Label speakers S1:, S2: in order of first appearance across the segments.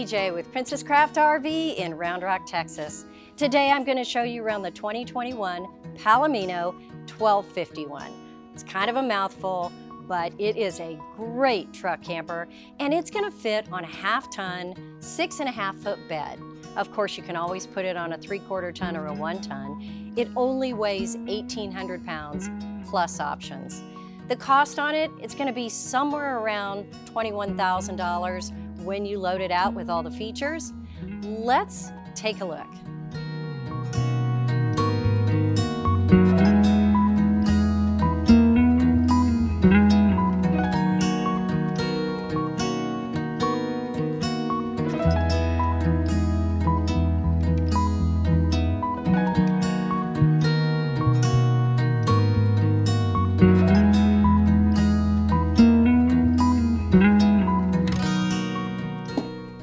S1: PJ with Princess Craft RV in Round Rock, Texas. Today I'm going to show you around the 2021 Palomino 1251. It's kind of a mouthful, but it is a great truck camper, and it's going to fit on a half-ton, 6.5-foot bed. Of course, you can always put it on a 3/4 ton or a 1 ton. It only weighs 1,800 pounds plus options. The cost on it, it's going to be somewhere around $21,000 when you load it out with all the features. Let's take a look.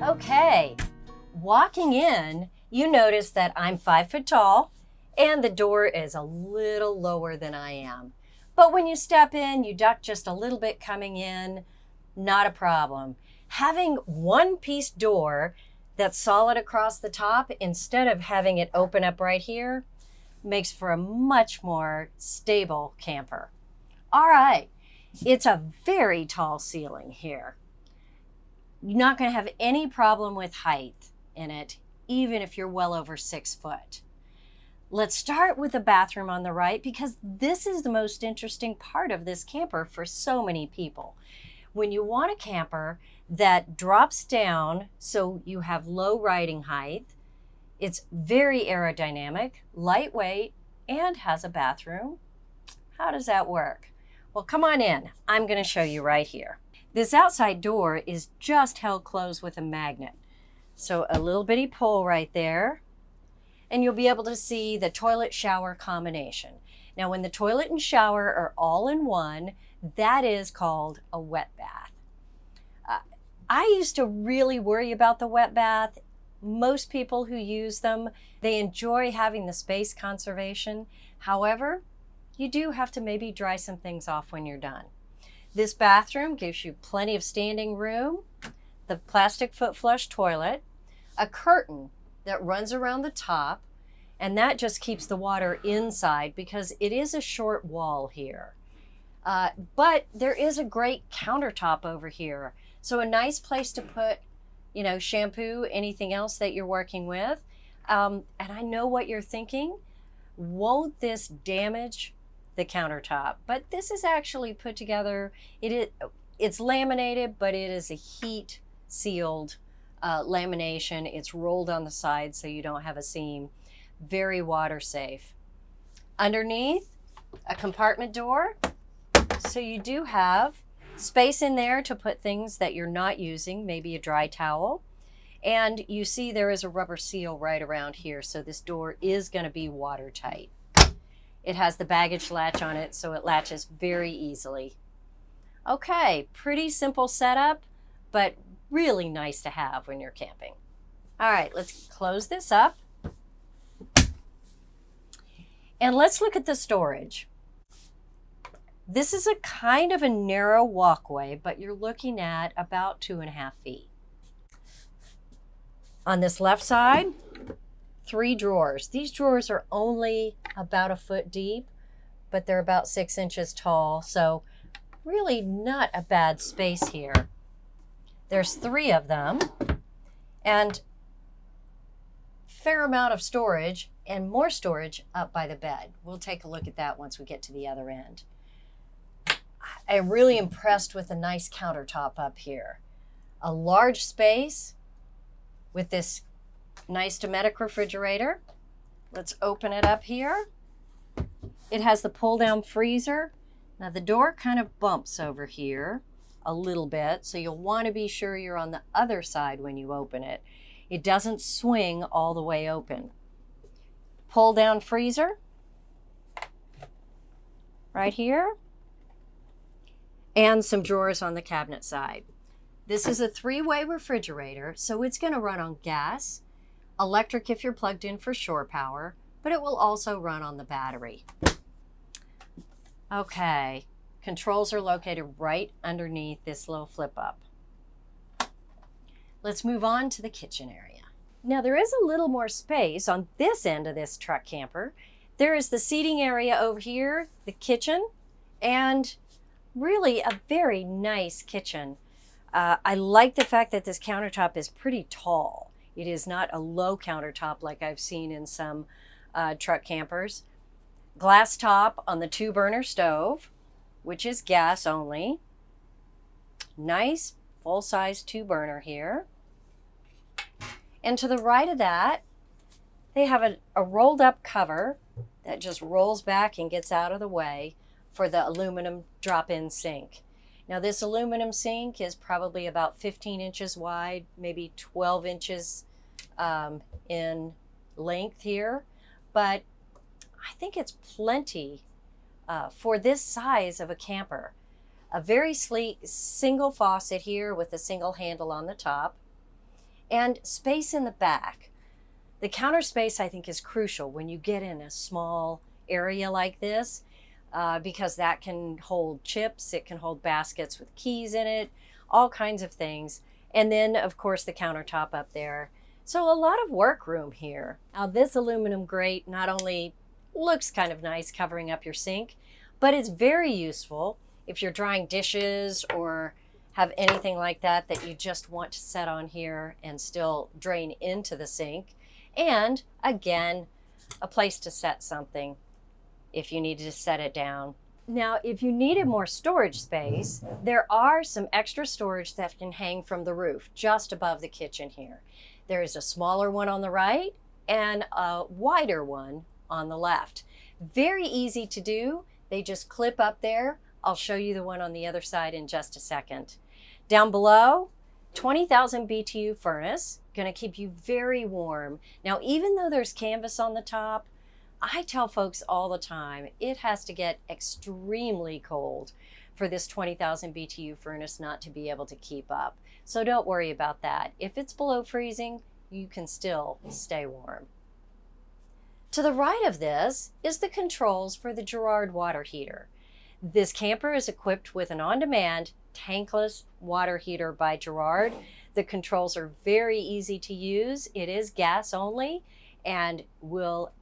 S1: Okay, walking in, you notice that I'm 5 foot tall and the door is a little lower than I am. But when you step in, you duck just a little bit coming in, not a problem. Having one piece door that's solid across the top instead of having it open up right here makes for a much more stable camper. All right, it's a very tall ceiling here. You're not going to have any problem with height in it, even if you're well over 6 foot. Let's start with the bathroom on the right because this is the most interesting part of this camper for so many people. When you want a camper that drops down so you have low riding height, it's very aerodynamic, lightweight, and has a bathroom. How does that work? Well, come on in. I'm going to show you right here. This outside door is just held closed with a magnet. So a little bitty pull right there, and you'll be able to see the toilet shower combination. Now when the toilet and shower are all in one, that is called a wet bath. I used to really worry about the wet bath. Most people who use them, they enjoy having the space conservation. However, you do have to maybe dry some things off when you're done. This bathroom gives you plenty of standing room, the plastic foot flush toilet, a curtain that runs around the top, and that just keeps the water inside because it is a short wall here. But there is a great countertop over here. So a nice place to put, you know, shampoo, anything else that you're working with. And I know what you're thinking. Won't this damage the countertop? But this is actually put together. It's laminated, but it is a heat sealed lamination. It's rolled on the side so you don't have a seam. Very water safe. Underneath, a compartment door. So you do have space in there to put things that you're not using, maybe a dry towel. And you see there is a rubber seal right around here. So this door is going to be watertight. It has the baggage latch on it, so it latches very easily. Okay, pretty simple setup, but really nice to have when you're camping. All right, let's close this up. And let's look at the storage. This is a kind of a narrow walkway, but you're looking at about 2.5 feet. On this left side, 3 drawers. These drawers are only about 1 foot deep, but they're about 6 inches tall, so really not a bad space here. There's 3 of them, and fair amount of storage, and more storage up by the bed. We'll take a look at that once we get to the other end. I'm really impressed with the nice countertop up here. A large space with this nice Dometic refrigerator. Let's open it up here. It has the pull-down freezer. Now the door kind of bumps over here a little bit, so you'll want to be sure you're on the other side when you open it. It doesn't swing all the way open. Pull-down freezer right here, and some drawers on the cabinet side. This is a 3-way refrigerator, so it's going to run on gas, electric if you're plugged in for shore power, but it will also run on the battery. Okay, controls are located right underneath this little flip up. Let's move on to the kitchen area. Now there is a little more space on this end of this truck camper. There is the seating area over here, the kitchen, and really a very nice kitchen. I like the fact that this countertop is pretty tall. It is not a low countertop like I've seen in some truck campers. Glass top on the 2-burner stove, which is gas only. Nice full-size 2-burner here. And to the right of that, they have a rolled up cover that just rolls back and gets out of the way for the aluminum drop-in sink. Now this aluminum sink is probably about 15 inches wide, maybe 12 inches in length here, but I think it's plenty for this size of a camper. A very sleek single faucet here with a single handle on the top, and space in the back. The counter space, I think, is crucial when you get in a small area like this, because that can hold chips, it can hold baskets with keys in it, all kinds of things. And then, of course, the countertop up there. So a lot of work room here. Now, this aluminum grate not only looks kind of nice covering up your sink, but it's very useful if you're drying dishes or have anything like that that you just want to set on here and still drain into the sink. And again, a place to set something if you needed to set it down. Now, if you needed more storage space, there are some extra storage that can hang from the roof just above the kitchen here. There is a smaller one on the right and a wider one on the left. Very easy to do. They just clip up there. I'll show you the one on the other side in just a second. Down below, 20,000 BTU furnace, going to keep you very warm. Now, even though there's canvas on the top, I tell folks all the time, it has to get extremely cold for this 20,000 BTU furnace not to be able to keep up. So don't worry about that. If it's below freezing, you can still stay warm. To the right of this is the controls for the Girard water heater. This camper is equipped with an on-demand tankless water heater by Girard. The controls are very easy to use. It is gas only and will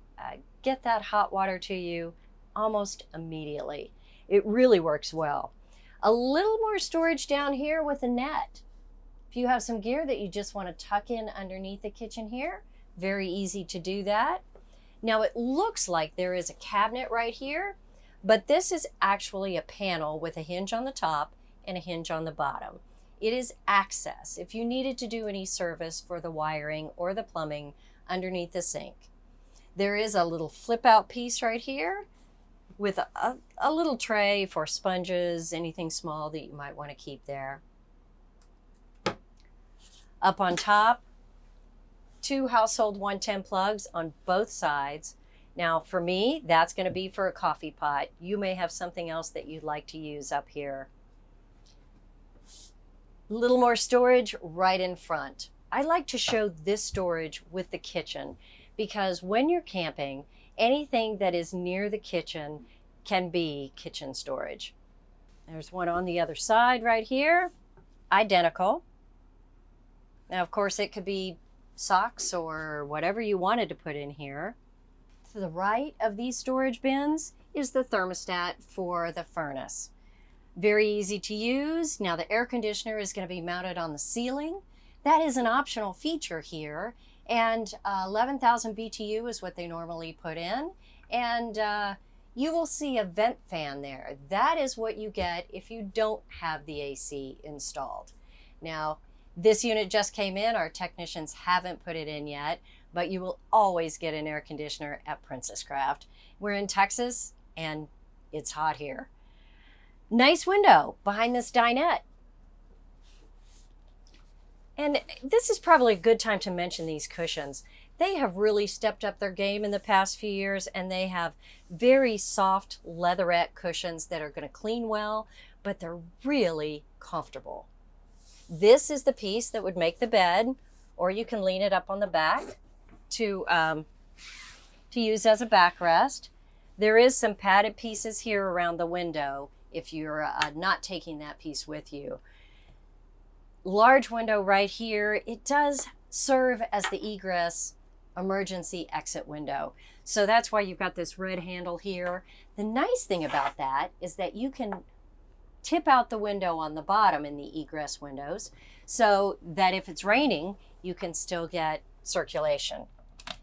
S1: get that hot water to you almost immediately. It really works well. A little more storage down here with a net. If you have some gear that you just want to tuck in underneath the kitchen here, very easy to do that. Now it looks like there is a cabinet right here, but this is actually a panel with a hinge on the top and a hinge on the bottom. It is access if you needed to do any service for the wiring or the plumbing underneath the sink. There is a little flip out piece right here with a little tray for sponges, anything small that you might want to keep there. Up on top, 2 household 110 plugs on both sides. Now for me, that's going to be for a coffee pot. You may have something else that you'd like to use up here. A little more storage right in front. I like to show this storage with the kitchen because when you're camping, anything that is near the kitchen can be kitchen storage. There's one on the other side right here, identical. Now, of course, it could be socks or whatever you wanted to put in here. To the right of these storage bins is the thermostat for the furnace. Very easy to use. Now the air conditioner is going to be mounted on the ceiling. That is an optional feature here, and 11,000 BTU is what they normally put in, and you will see a vent fan there. That is what you get if you don't have the AC installed. Now this unit just came in. Our technicians haven't put it in yet, but you will always get an air conditioner at Princess Craft. We're in Texas and it's hot here. Nice window behind this dinette. And this is probably a good time to mention these cushions. They have really stepped up their game in the past few years, and they have very soft leatherette cushions that are going to clean well, but they're really comfortable. This is the piece that would make the bed, or you can lean it up on the back to use as a backrest. There is some padded pieces here around the window if you're not taking that piece with you. large window right here, it does serve as the egress emergency exit window. So that's why you've got this red handle here. The nice thing about that is that you can tip out the window on the bottom in the egress windows so that if it's raining, you can still get circulation.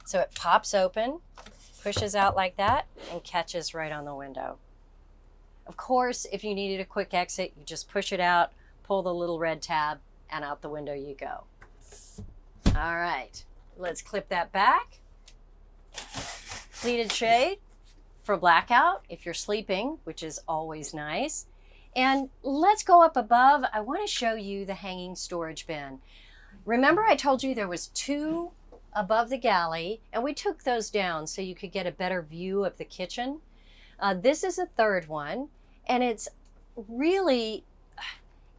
S1: So it pops open, pushes out like that, and catches right on the window. Of course, if you needed a quick exit, you just push it out, pull the little red tab, and out the window you go. All right, let's clip that back. Pleated shade for blackout if you're sleeping, which is always nice. And let's go up above. I want to show you the hanging storage bin. Remember I told you there was 2 above the galley, and we took those down so you could get a better view of the kitchen. This is a 3rd one, and it's really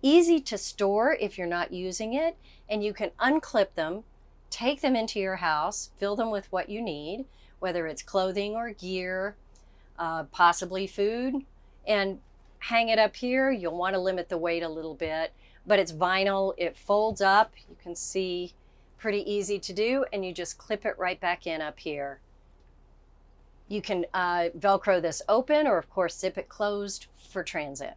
S1: easy to store if you're not using it, and you can unclip them, take them into your house, fill them with what you need, whether it's clothing or gear, possibly food, and hang it up here. You'll want to limit the weight a little bit, but it's vinyl, it folds up, you can see, pretty easy to do, and you just clip it right back in up here. You can Velcro this open, or of course zip it closed for transit.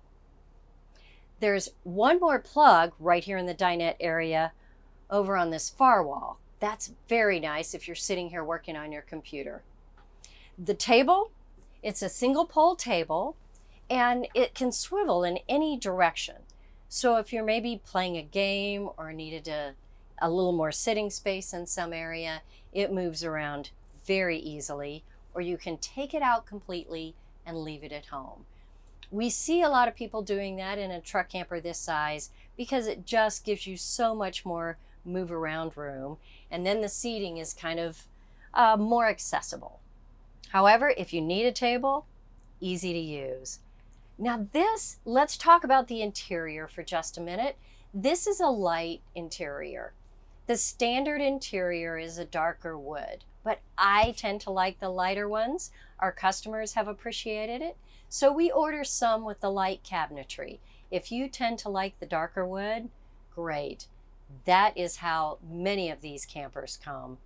S1: There's one more plug right here in the dinette area over on this far wall. That's very nice if you're sitting here working on your computer. The table, it's a single pole table, and it can swivel in any direction. So if you're maybe playing a game or needed a little more sitting space in some area, it moves around very easily, or you can take it out completely and leave it at home. We see a lot of people doing that in a truck camper this size because it just gives you so much more move around room, and then the seating is kind of more accessible. However, if you need a table, easy to use. Now this, let's talk about the interior for just a minute. This is a light interior. The standard interior is a darker wood, but I tend to like the lighter ones. Our customers have appreciated it, so we order some with the light cabinetry. If you tend to like the darker wood, great. That is how many of these campers come.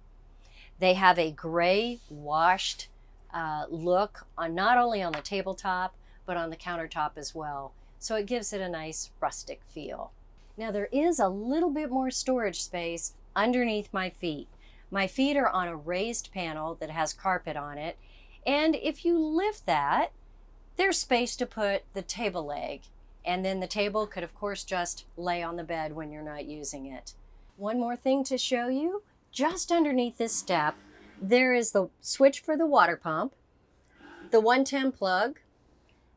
S1: They have a gray washed look on not only on the tabletop, but on the countertop as well. So it gives it a nice rustic feel. Now there is a little bit more storage space underneath my feet. My feet are on a raised panel that has carpet on it. And if you lift that, there's space to put the table leg. And then the table could of course just lay on the bed when you're not using it. One more thing to show you, just underneath this step, there is the switch for the water pump, the 110 plug.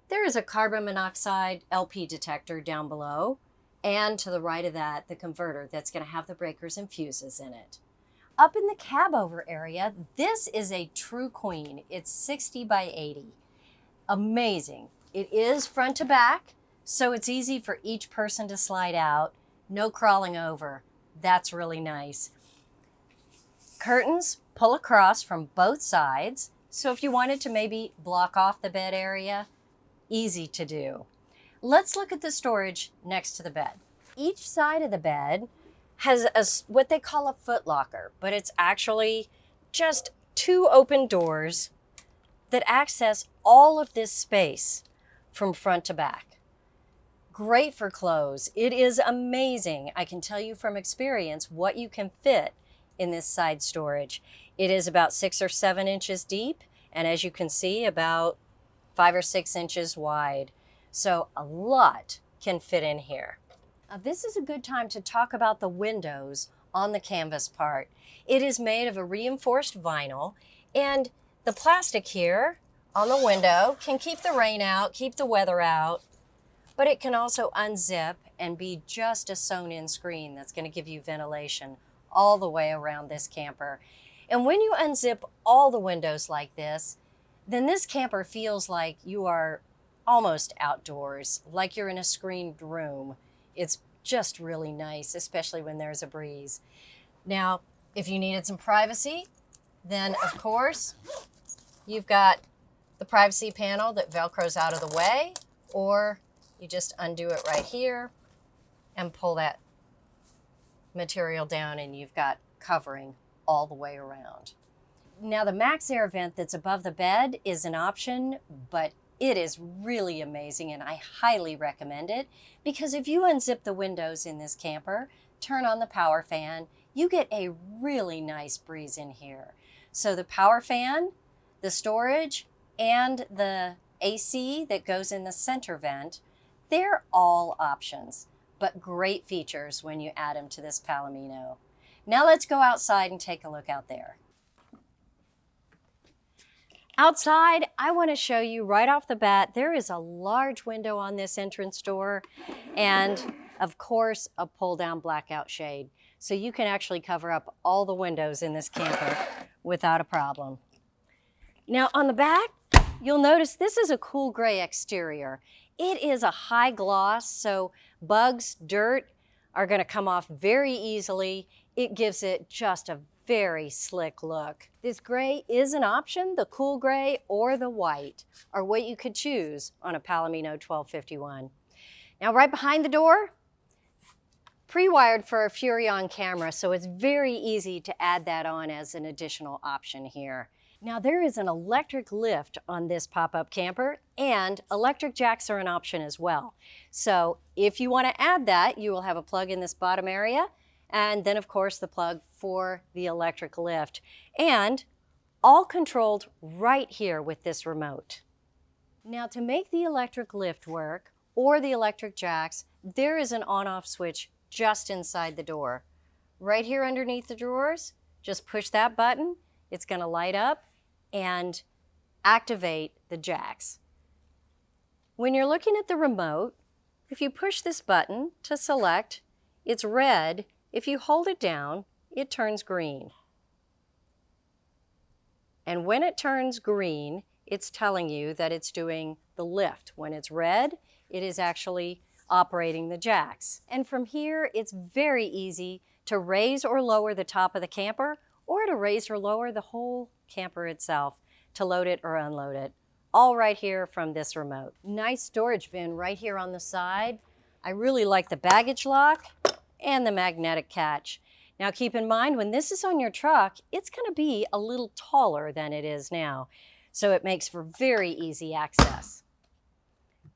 S1: There is a carbon monoxide LP detector down below, and to the right of that, the converter that's going to have the breakers and fuses in it. Up in the cab over area, this is a true queen. It's 60 by 80. Amazing. It is front to back, so it's easy for each person to slide out. No crawling over. That's really nice. Curtains pull across from both sides, so if you wanted to maybe block off the bed area, easy to do. Let's look at the storage next to the bed. Each side of the bed has what they call a foot locker, but it's actually just 2 open doors that access all of this space from front to back. Great for clothes. It is amazing. I can tell you from experience what you can fit in this side storage. It is about 6 or 7 inches deep, and as you can see, about 5 or 6 inches wide. So a lot can fit in here. This is a good time to talk about the windows on the canvas part. It is made of a reinforced vinyl, and the plastic here on the window can keep the rain out, keep the weather out, but it can also unzip and be just a sewn-in screen that's going to give you ventilation all the way around this camper. And when you unzip all the windows like this, then this camper feels like you are almost outdoors, like you're in a screened room. It's just really nice, especially when there's a breeze. Now, if you needed some privacy, then of course, you've got the privacy panel that Velcros out of the way, or you just undo it right here and pull that material down and you've got covering all the way around. Now the max air vent that's above the bed is an option, but it is really amazing and I highly recommend it because if you unzip the windows in this camper, turn on the power fan, you get a really nice breeze in here. So the power fan, the storage, and the AC that goes in the center vent, they're all options, but great features when you add them to this Palomino. Now let's go outside and take a look out there. Outside, I want to show you right off the bat, there is a large window on this entrance door and of course a pull down blackout shade. So you can actually cover up all the windows in this camper without a problem. Now on the back, you'll notice this is a cool gray exterior. It is a high gloss, so bugs, dirt are going to come off very easily. It gives it just a very slick look. This gray is an option. The cool gray or the white are what you could choose on a Palomino 1251. Now right behind the door, pre-wired for a Furrion camera, so it's very easy to add that on as an additional option here. Now there is an electric lift on this pop-up camper and electric jacks are an option as well. So if you want to add that, you will have a plug in this bottom area and then of course the plug for the electric lift, and all controlled right here with this remote. Now to make the electric lift work or the electric jacks, there is an on-off switch just inside the door. Right here underneath the drawers, just push that button, it's going to light up and activate the jacks. When you're looking at the remote, if you push this button to select, it's red. If you hold it down, it turns green. And when it turns green, it's telling you that it's doing the lift. When it's red, it is actually operating the jacks. And from here, it's very easy to raise or lower the top of the camper or to raise or lower the whole camper itself to load it or unload it. All right here from this remote. Nice storage bin right here on the side. I really like the baggage lock and the magnetic catch. Now keep in mind, when this is on your truck, it's going to be a little taller than it is now. So it makes for very easy access.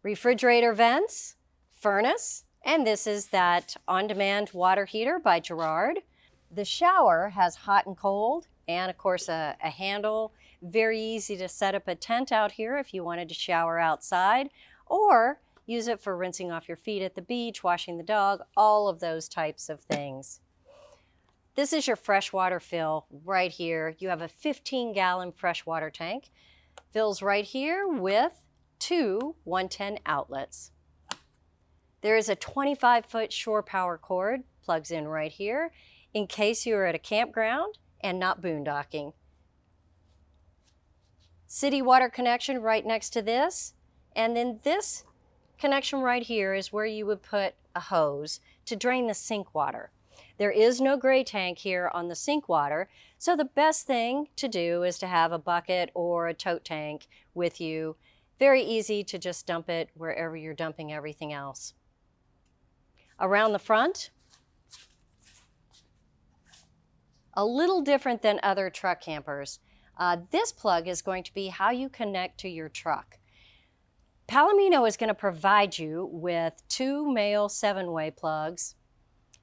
S1: Refrigerator vents, furnace, and this is that on-demand water heater by Gerard. The shower has hot and cold, and of course a handle. Very easy to set up a tent out here if you wanted to shower outside, or use it for rinsing off your feet at the beach, washing the dog, all of those types of things. This is your freshwater fill right here. You have a 15-gallon freshwater tank. Fills right here with two 110 outlets. There is a 25-foot shore power cord, plugs in right here, in case you are at a campground and not boondocking. City water connection right next to this, and then this connection right here is where you would put a hose to drain the sink water. There is no gray tank here on the sink water, so the best thing to do is to have a bucket or a tote tank with you. Very easy to just dump it wherever you're dumping everything else. Around the front, a little different than other truck campers. This plug is going to be how you connect to your truck. Palomino is going to provide you with two male 7-way plugs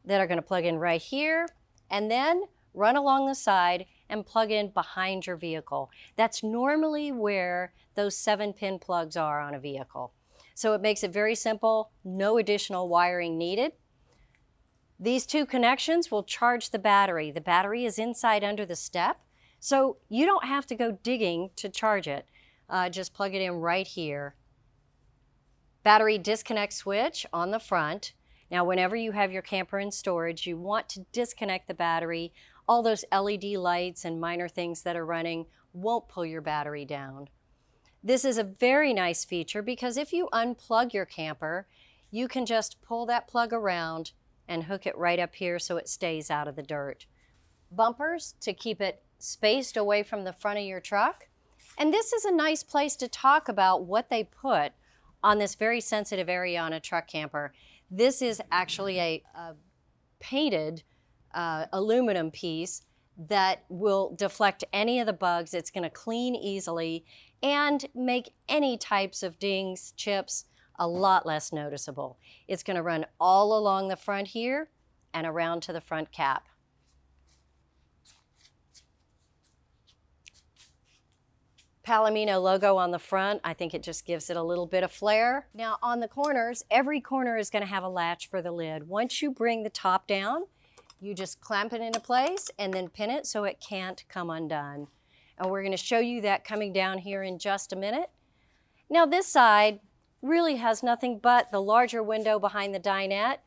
S1: that are going to plug in right here and then run along the side and plug in behind your vehicle. That's normally where those 7-pin plugs are on a vehicle. So it makes it very simple, no additional wiring needed. These two connections will charge the battery. The battery is inside under the step, so you don't have to go digging to charge it. Just plug it in right here. Battery disconnect switch on the front. Now, whenever you have your camper in storage, you want to disconnect the battery. All those LED lights and minor things that are running won't pull your battery down. This is a very nice feature because if you unplug your camper, you can just pull that plug around and hook it right up here so it stays out of the dirt. Bumpers to keep it spaced away from the front of your truck. And this is a nice place to talk about what they put on this very sensitive area on a truck camper. This is actually a painted aluminum piece that will deflect any of the bugs. It's going to clean easily and make any types of dings, chips, a lot less noticeable. It's going to run all along the front here and around to the front cap. Palomino logo on the front. I think it just gives it a little bit of flair. Now on the corners, every corner is going to have a latch for the lid. Once you bring the top down, you just clamp it into place and then pin it so it can't come undone. And we're going to show you that coming down here in just a minute. Now this side really has nothing but the larger window behind the dinette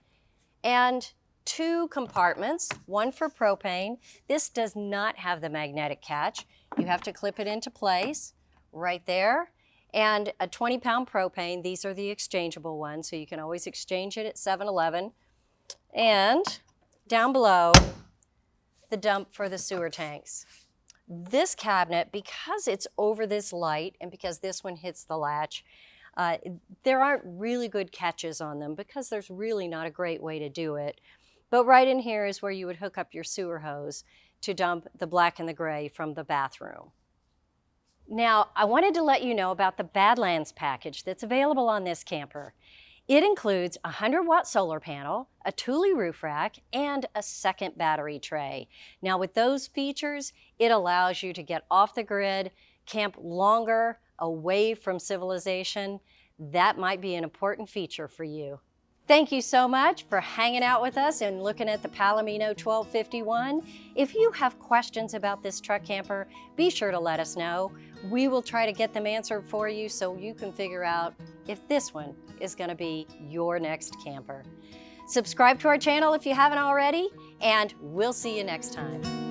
S1: and two compartments, one for propane. This does not have the magnetic catch. You have to clip it into place right there. And a 20-pound propane. These are the exchangeable ones, so you can always exchange it at 7-Eleven. And down below, the dump for the sewer tanks. This cabinet, because it's over this light and because this one hits the latch, there aren't really good catches on them because there's really not a great way to do it. But right in here is where you would hook up your sewer hose to dump the black and the gray from the bathroom. Now, I wanted to let you know about the Badlands package that's available on this camper. It includes a 100-watt solar panel, a Thule roof rack, and a second battery tray. Now with those features, it allows you to get off the grid, camp longer, away from civilization. That might be an important feature for you. Thank you so much for hanging out with us and looking at the Palomino 1251. If you have questions about this truck camper, be sure to let us know. We will try to get them answered for you so you can figure out if this one is going to be your next camper. Subscribe to our channel if you haven't already, and we'll see you next time.